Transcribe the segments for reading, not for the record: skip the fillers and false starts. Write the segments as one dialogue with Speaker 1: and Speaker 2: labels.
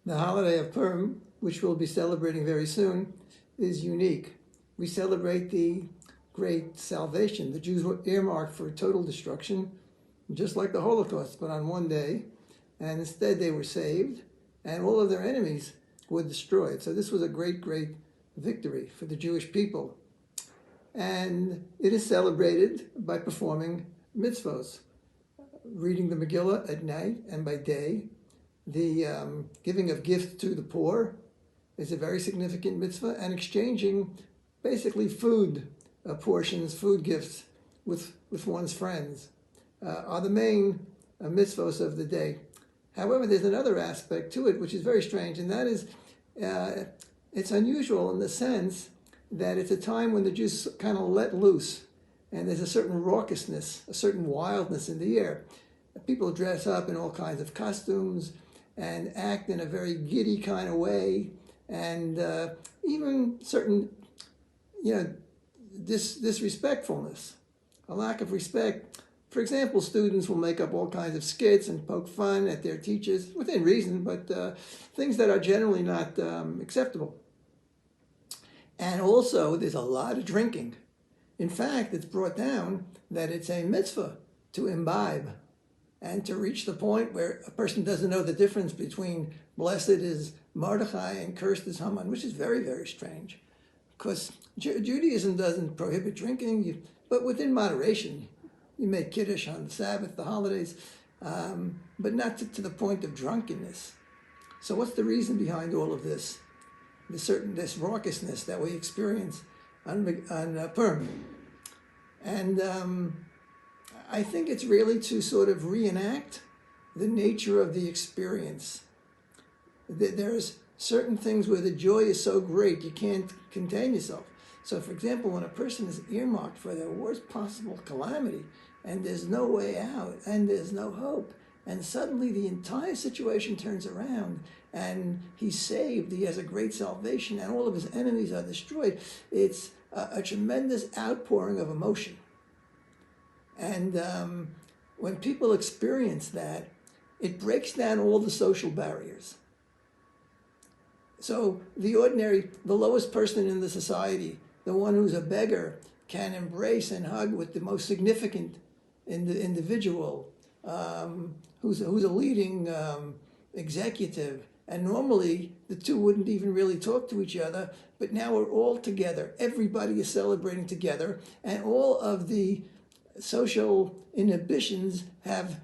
Speaker 1: The holiday of Purim, which we'll be celebrating very soon, is unique. We celebrate the great salvation. The Jews were earmarked for total destruction, just like the Holocaust, but on one day. And instead they were saved, and all of their enemies were destroyed. So this was a great, great victory for the Jewish people. And it is celebrated by performing mitzvos, reading the Megillah at night and by day. The giving of gifts to the poor is a very significant mitzvah, and exchanging basically food portions, food gifts with one's friends are the main mitzvahs of the day. However, there's another aspect to it which is very strange, and that is it's unusual in the sense that it's a time when the Jews kind of let loose, and there's a certain raucousness, a certain wildness in the air. People dress up in all kinds of costumes and act in a very giddy kind of way, and even certain, disrespectfulness, a lack of respect. For example, students will make up all kinds of skits and poke fun at their teachers, within reason, but things that are generally not acceptable. And also, there's a lot of drinking. In fact, it's brought down that it's a mitzvah to imbibe and to reach the point where a person doesn't know the difference between blessed is Mordechai and cursed is Haman, which is very, very strange. Because Judaism doesn't prohibit drinking, but within moderation. You make kiddush on the Sabbath, the holidays, but not to the point of drunkenness. So what's the reason behind all of this? This raucousness that we experience on Purim. And I think it's really to sort of reenact the nature of the experience. There's certain things where the joy is so great you can't contain yourself. So, for example, when a person is earmarked for the worst possible calamity, and there's no way out, and there's no hope, and suddenly the entire situation turns around, and he's saved, he has a great salvation, and all of his enemies are destroyed, it's a tremendous outpouring of emotion. And when people experience that, it breaks down all the social barriers. So the lowest person in the society, the one who's a beggar, can embrace and hug with the most significant individual who's a leading executive. And normally the two wouldn't even really talk to each other, but now we're all together. Everybody is celebrating together, and all of the social inhibitions have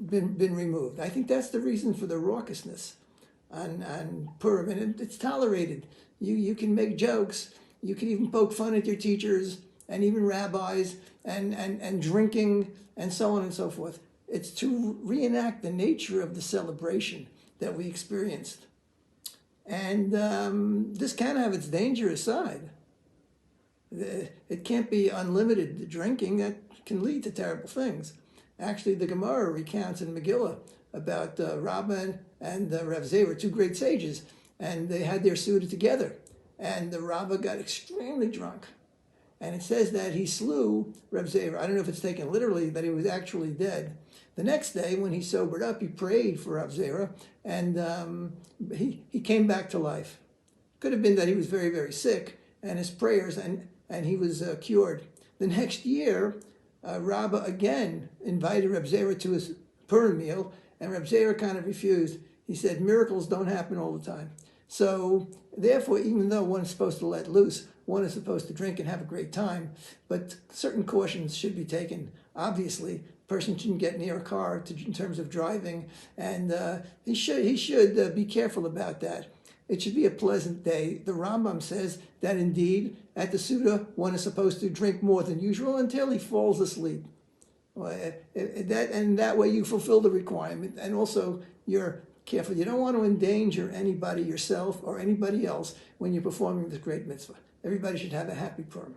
Speaker 1: been removed. I think that's the reason for the raucousness on Purim, and it's tolerated. You can make jokes, you can even poke fun at your teachers and even rabbis, and drinking and so on and so forth. It's to reenact the nature of the celebration that we experienced. And this can have its dangerous side. It can't be unlimited drinking. That can lead to terrible things. Actually, the Gemara recounts in Megillah about Rabbah and Rav Zera, two great sages, and they had their Suda together. And the Rabbah got extremely drunk. And it says that he slew Rav Zera. I don't know if it's taken literally, that he was actually dead. The next day, when he sobered up, he prayed for Rav Zera, and he came back to life. Could have been that he was very, very sick, and his prayers, and he was cured. The next year, Rabbah again invited Rav Zera to his Purim meal, and Rav Zera kind of refused. He said, miracles don't happen all the time. So, therefore, even though one is supposed to let loose, one is supposed to drink and have a great time, but certain cautions should be taken. Obviously, a person shouldn't get near a car in terms of driving, and he should be careful about that. It should be a pleasant day. The Rambam says that indeed, at the Suda, one is supposed to drink more than usual until he falls asleep. That way you fulfill the requirement, and also you're careful. You don't want to endanger anybody, yourself or anybody else, when you're performing this great mitzvah. Everybody should have a happy Purim.